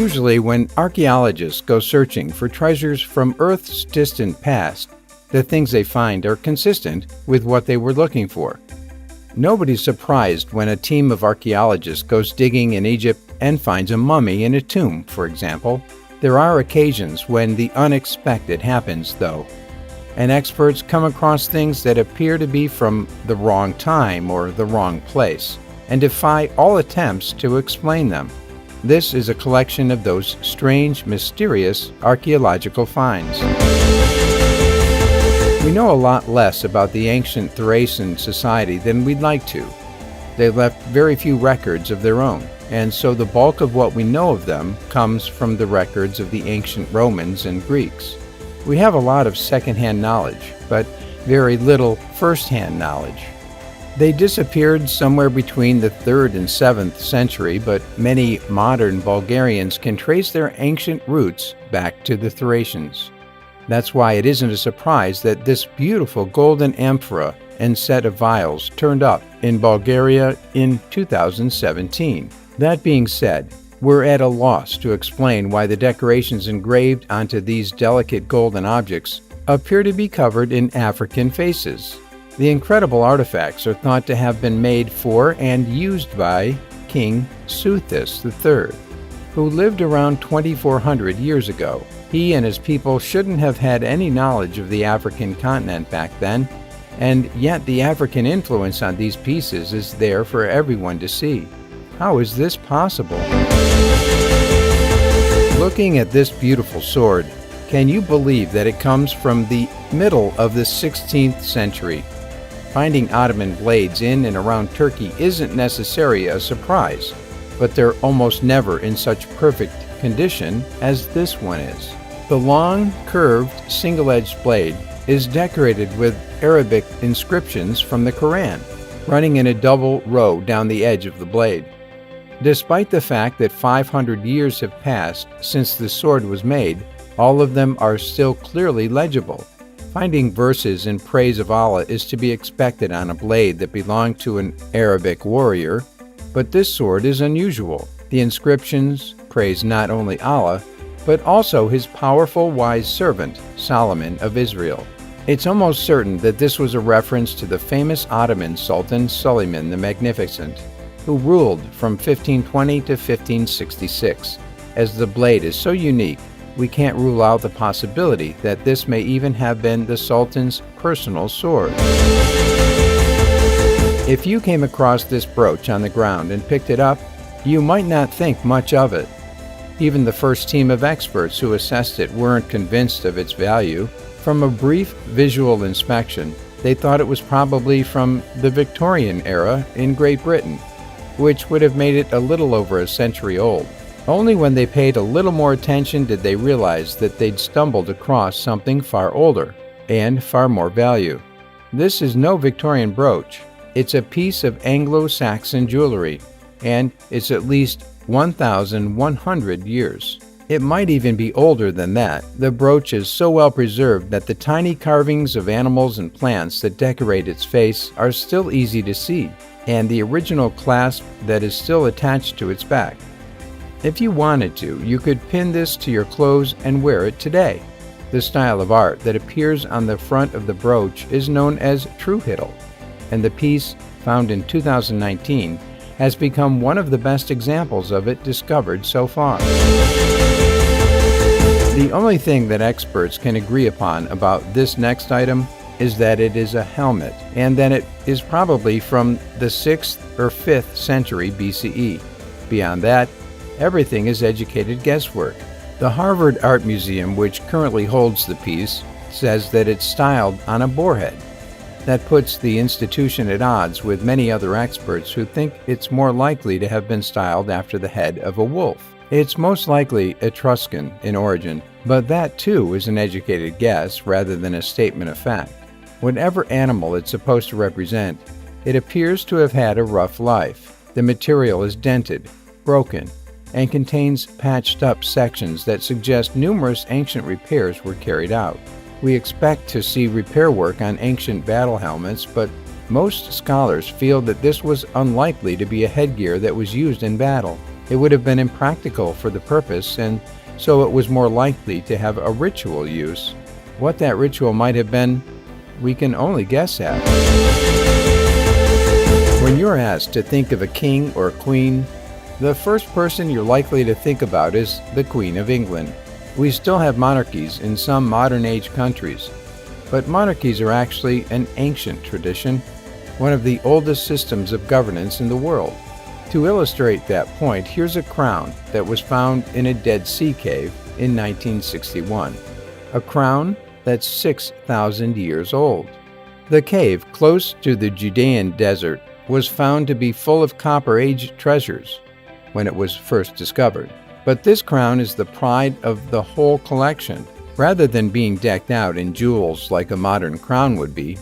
Usually, when archaeologists go searching for treasures from Earth's distant past, the things they find are consistent with what they were looking for. Nobody's surprised when a team of archaeologists goes digging in Egypt and finds a mummy in a tomb, for example. There are occasions when the unexpected happens, though, and experts come across things that appear to be from the wrong time or the wrong place, and defy all attempts to explain them. This is a collection of those strange, mysterious archaeological finds. We know a lot less about the ancient Thracian society than we'd like to. They left very few records of their own, and so the bulk of what we know of them comes from the records of the ancient Romans and Greeks. We have a lot of second-hand knowledge, but very little first-hand knowledge. They disappeared somewhere between the 3rd and 7th century, but many modern Bulgarians can trace their ancient roots back to the Thracians. That's why it isn't a surprise that this beautiful golden amphora and set of vials turned up in Bulgaria in 2017. That being said, we're at a loss to explain why the decorations engraved onto these delicate golden objects appear to be covered in African faces. The incredible artifacts are thought to have been made for and used by King Soothis III, who lived around 2400 years ago. He and his people shouldn't have had any knowledge of the African continent back then, and yet the African influence on these pieces is there for everyone to see. How is this possible? Looking at this beautiful sword, can you believe that it comes from the middle of the 16th century? Finding Ottoman blades in and around Turkey isn't necessarily a surprise, but they're almost never in such perfect condition as this one is. The long, curved, single-edged blade is decorated with Arabic inscriptions from the Quran, running in a double row down the edge of the blade. Despite the fact that 500 years have passed since the sword was made, all of them are still clearly legible. Finding verses in praise of Allah is to be expected on a blade that belonged to an Arabic warrior, but this sword is unusual. The inscriptions praise not only Allah, but also his powerful, wise servant, Solomon of Israel. It's almost certain that this was a reference to the famous Ottoman Sultan Suleiman the Magnificent, who ruled from 1520 to 1566. As the blade is so unique, we can't rule out the possibility that this may even have been the Sultan's personal sword. If you came across this brooch on the ground and picked it up, you might not think much of it. Even the first team of experts who assessed it weren't convinced of its value. From a brief visual inspection, they thought it was probably from the Victorian era in Great Britain, which would have made it a little over a century old. Only when they paid a little more attention did they realize that they'd stumbled across something far older and far more value. This is no Victorian brooch. It's a piece of Anglo-Saxon jewelry, and it's at least 1,100 years. It might even be older than that. The brooch is so well preserved that the tiny carvings of animals and plants that decorate its face are still easy to see, and the original clasp that is still attached to its back. If you wanted to, you could pin this to your clothes and wear it today. The style of art that appears on the front of the brooch is known as Trewhiddle, and the piece, found in 2019, has become one of the best examples of it discovered so far. The only thing that experts can agree upon about this next item is that it is a helmet, and that it is probably from the 6th or 5th century BCE. Beyond that, everything is educated guesswork. The Harvard Art Museum, which currently holds the piece, says that it's styled on a boar head. That puts the institution at odds with many other experts who think it's more likely to have been styled after the head of a wolf. It's most likely Etruscan in origin, but that too is an educated guess rather than a statement of fact. Whatever animal it's supposed to represent, it appears to have had a rough life. The material is dented, broken, and contains patched up sections that suggest numerous ancient repairs were carried out. We expect to see repair work on ancient battle helmets, but most scholars feel that this was unlikely to be a headgear that was used in battle. It would have been impractical for the purpose, and so it was more likely to have a ritual use. What that ritual might have been, we can only guess at. When you're asked to think of a king or queen, the first person you're likely to think about is the Queen of England. We still have monarchies in some modern-age countries, but monarchies are actually an ancient tradition, one of the oldest systems of governance in the world. To illustrate that point, here's a crown that was found in a Dead Sea cave in 1961. A crown that's 6,000 years old. The cave, close to the Judean desert, was found to be full of Copper Age treasures when it was first discovered. But this crown is the pride of the whole collection. Rather than being decked out in jewels like a modern crown would be,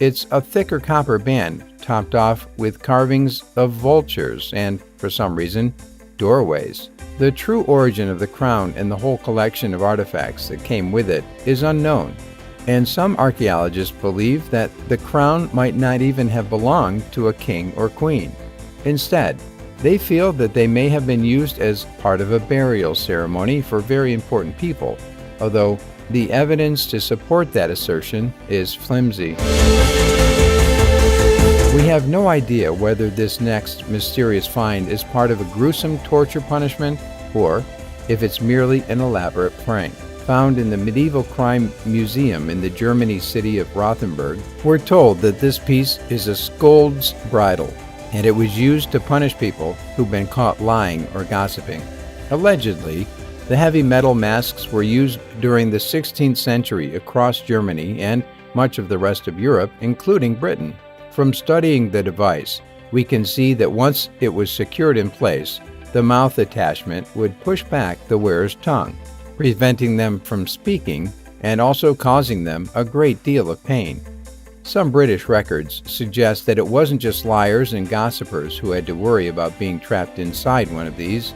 it's a thicker copper band topped off with carvings of vultures and, for some reason, doorways. The true origin of the crown and the whole collection of artifacts that came with it is unknown, and some archaeologists believe that the crown might not even have belonged to a king or queen. Instead, they feel that they may have been used as part of a burial ceremony for very important people, although the evidence to support that assertion is flimsy. We have no idea whether this next mysterious find is part of a gruesome torture punishment or if it's merely an elaborate prank. Found in the Medieval Crime Museum in the German city of Rothenburg, we're told that this piece is a scold's bridle, and it was used to punish people who've been caught lying or gossiping. Allegedly, the heavy metal masks were used during the 16th century across Germany and much of the rest of Europe, including Britain. From studying the device, we can see that once it was secured in place, the mouth attachment would push back the wearer's tongue, preventing them from speaking and also causing them a great deal of pain. Some British records suggest that it wasn't just liars and gossipers who had to worry about being trapped inside one of these.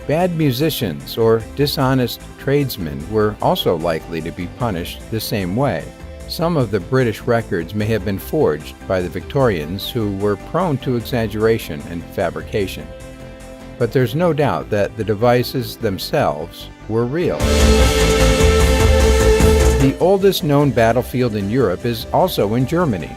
Bad musicians or dishonest tradesmen were also likely to be punished the same way. Some of the British records may have been forged by the Victorians, who were prone to exaggeration and fabrication. But there's no doubt that the devices themselves were real. The oldest known battlefield in Europe is also in Germany,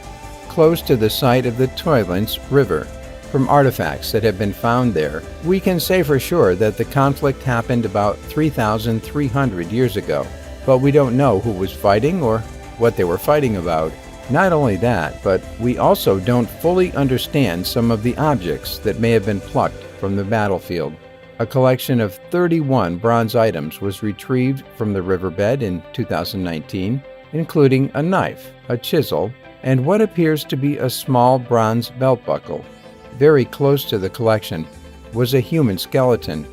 close to the site of the Toilens River. From artifacts that have been found there, we can say for sure that the conflict happened about 3,300 years ago, but we don't know who was fighting or what they were fighting about. Not only that, but we also don't fully understand some of the objects that may have been plucked from the battlefield. A collection of 31 bronze items was retrieved from the riverbed in 2019, including a knife, a chisel, and what appears to be a small bronze belt buckle. Very close to the collection was a human skeleton,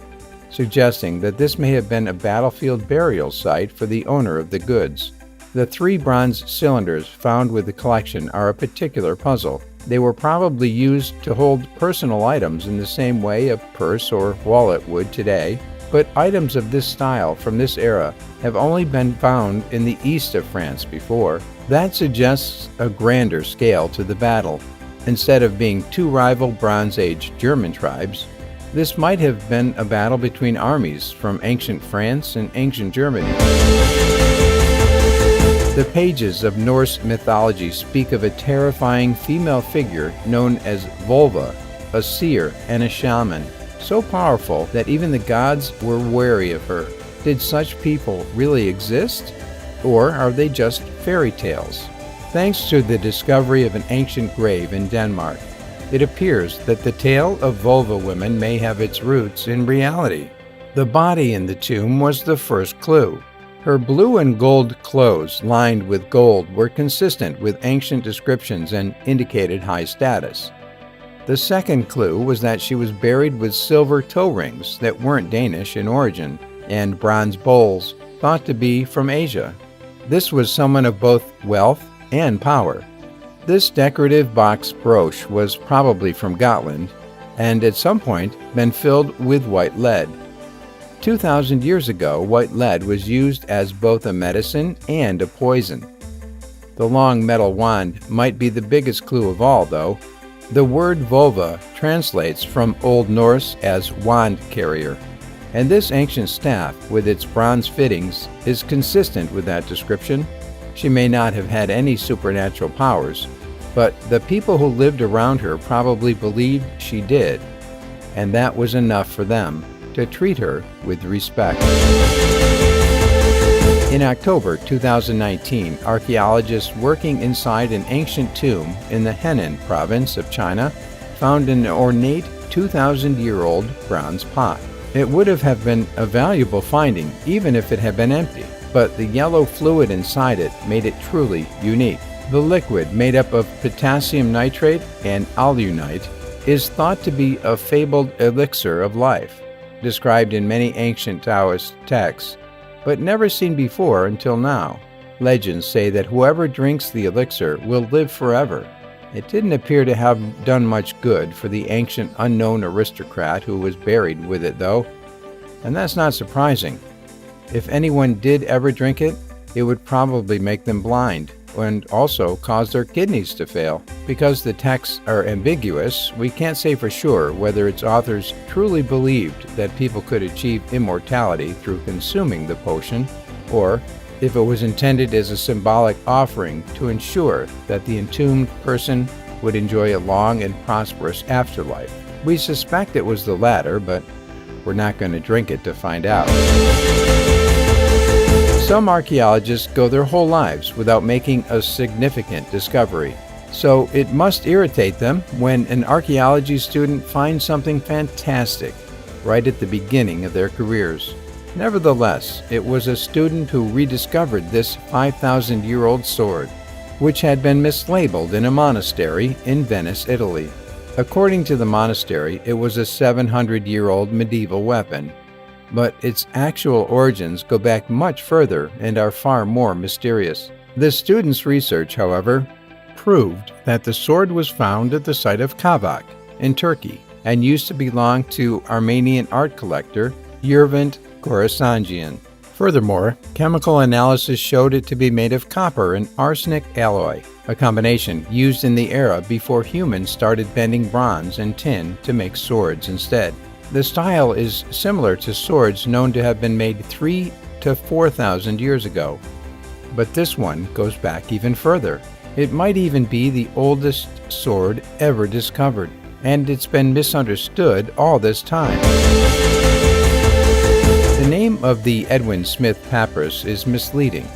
suggesting that this may have been a battlefield burial site for the owner of the goods. The 3 bronze cylinders found with the collection are a particular puzzle. They were probably used to hold personal items in the same way a purse or wallet would today, but items of this style from this era have only been found in the east of France before. That suggests a grander scale to the battle. Instead of being 2 rival Bronze Age German tribes, this might have been a battle between armies from ancient France and ancient Germany. The pages of Norse mythology speak of a terrifying female figure known as Vulva, a seer and a shaman, so powerful that even the gods were wary of her. Did such people really exist? Or are they just fairy tales? Thanks to the discovery of an ancient grave in Denmark, it appears that the tale of Vulva women may have its roots in reality. The body in the tomb was the first clue. Her blue and gold clothes lined with gold were consistent with ancient descriptions and indicated high status. The second clue was that she was buried with silver toe rings that weren't Danish in origin, and bronze bowls thought to be from Asia. This was someone of both wealth and power. This decorative box brooch was probably from Gotland, and at some point been filled with white lead. 2,000 years ago, white lead was used as both a medicine and a poison. The long metal wand might be the biggest clue of all, though. The word vulva translates from Old Norse as wand carrier, and this ancient staff, with its bronze fittings, is consistent with that description. She may not have had any supernatural powers, but the people who lived around her probably believed she did, and that was enough for them to treat her with respect. In October 2019, archaeologists working inside an ancient tomb in the Henan province of China found an ornate 2,000-year-old bronze pot. It would have been a valuable finding even if it had been empty, but the yellow fluid inside it made it truly unique. The liquid, made up of potassium nitrate and alunite, is thought to be a fabled elixir of life, described in many ancient Taoist texts, but never seen before until now. Legends say that whoever drinks the elixir will live forever. It didn't appear to have done much good for the ancient unknown aristocrat who was buried with it, though, and that's not surprising. If anyone did ever drink it, it would probably make them blind and also cause their kidneys to fail. Because the texts are ambiguous, we can't say for sure whether its authors truly believed that people could achieve immortality through consuming the potion, or if it was intended as a symbolic offering to ensure that the entombed person would enjoy a long and prosperous afterlife. We suspect it was the latter, but we're not going to drink it to find out. Some archaeologists go their whole lives without making a significant discovery, so it must irritate them when an archaeology student finds something fantastic right at the beginning of their careers. Nevertheless, it was a student who rediscovered this 5,000-year-old sword, which had been mislabeled in a monastery in Venice, Italy. According to the monastery, it was a 700-year-old medieval weapon, but its actual origins go back much further and are far more mysterious. The student's research, however, proved that the sword was found at the site of Kavak in Turkey and used to belong to Armenian art collector Yervant Khorasanjian. Furthermore, chemical analysis showed it to be made of copper and arsenic alloy, a combination used in the era before humans started bending bronze and tin to make swords instead. The style is similar to swords known to have been made 3,000 to 4,000 years ago, but this one goes back even further. It might even be the oldest sword ever discovered, and it's been misunderstood all this time. The name of the Edwin Smith papyrus is misleading.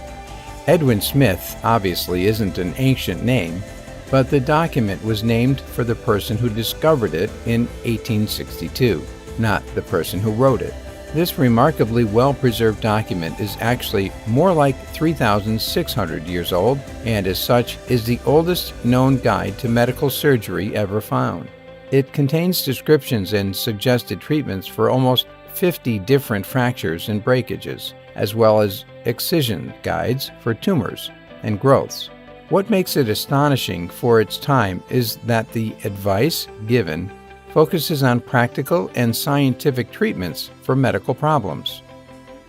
Edwin Smith obviously isn't an ancient name, but the document was named for the person who discovered it in 1862, not the person who wrote it. This remarkably well-preserved document is actually more like 3,600 years old, and as such is the oldest known guide to medical surgery ever found. It contains descriptions and suggested treatments for almost 50 different fractures and breakages, as well as excision guides for tumors and growths. What makes it astonishing for its time is that the advice given focuses on practical and scientific treatments for medical problems,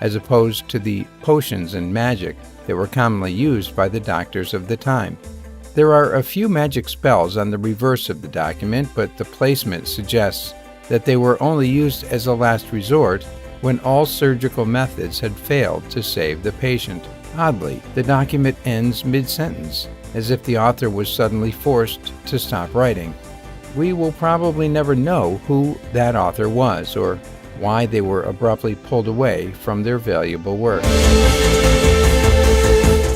as opposed to the potions and magic that were commonly used by the doctors of the time. There are a few magic spells on the reverse of the document, but the placement suggests that they were only used as a last resort when all surgical methods had failed to save the patient. Oddly, the document ends mid-sentence, as if the author was suddenly forced to stop writing. We will probably never know who that author was or why they were abruptly pulled away from their valuable work.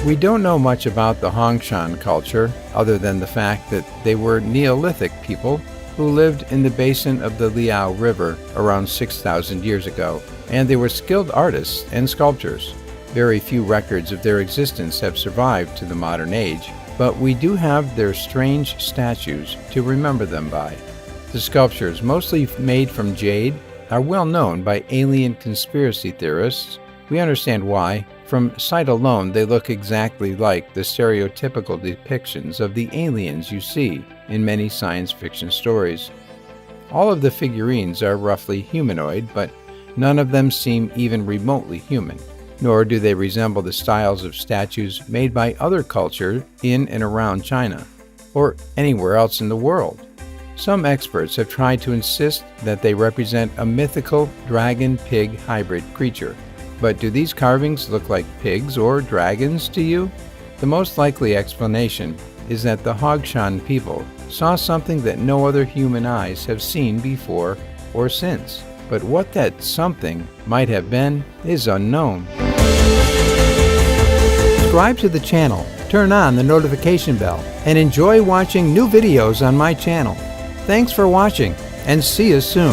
We don't know much about the Hongchan culture other than the fact that they were Neolithic people who lived in the basin of the Liao River around 6,000 years ago, and they were skilled artists and sculptors. Very few records of their existence have survived to the modern age, but we do have their strange statues to remember them by. The sculptures, mostly made from jade, are well known by alien conspiracy theorists. We understand why. From sight alone, they look exactly like the stereotypical depictions of the aliens you see in many science fiction stories. All of the figurines are roughly humanoid, but none of them seem even remotely human, nor do they resemble the styles of statues made by other cultures in and around China, or anywhere else in the world. Some experts have tried to insist that they represent a mythical dragon-pig hybrid creature. But do these carvings look like pigs or dragons to you? The most likely explanation is that the Hongchan people saw something that no other human eyes have seen before or since. But what that something might have been is unknown. Subscribe to the channel, turn on the notification bell, and enjoy watching new videos on my channel. Thanks for watching, and see you soon.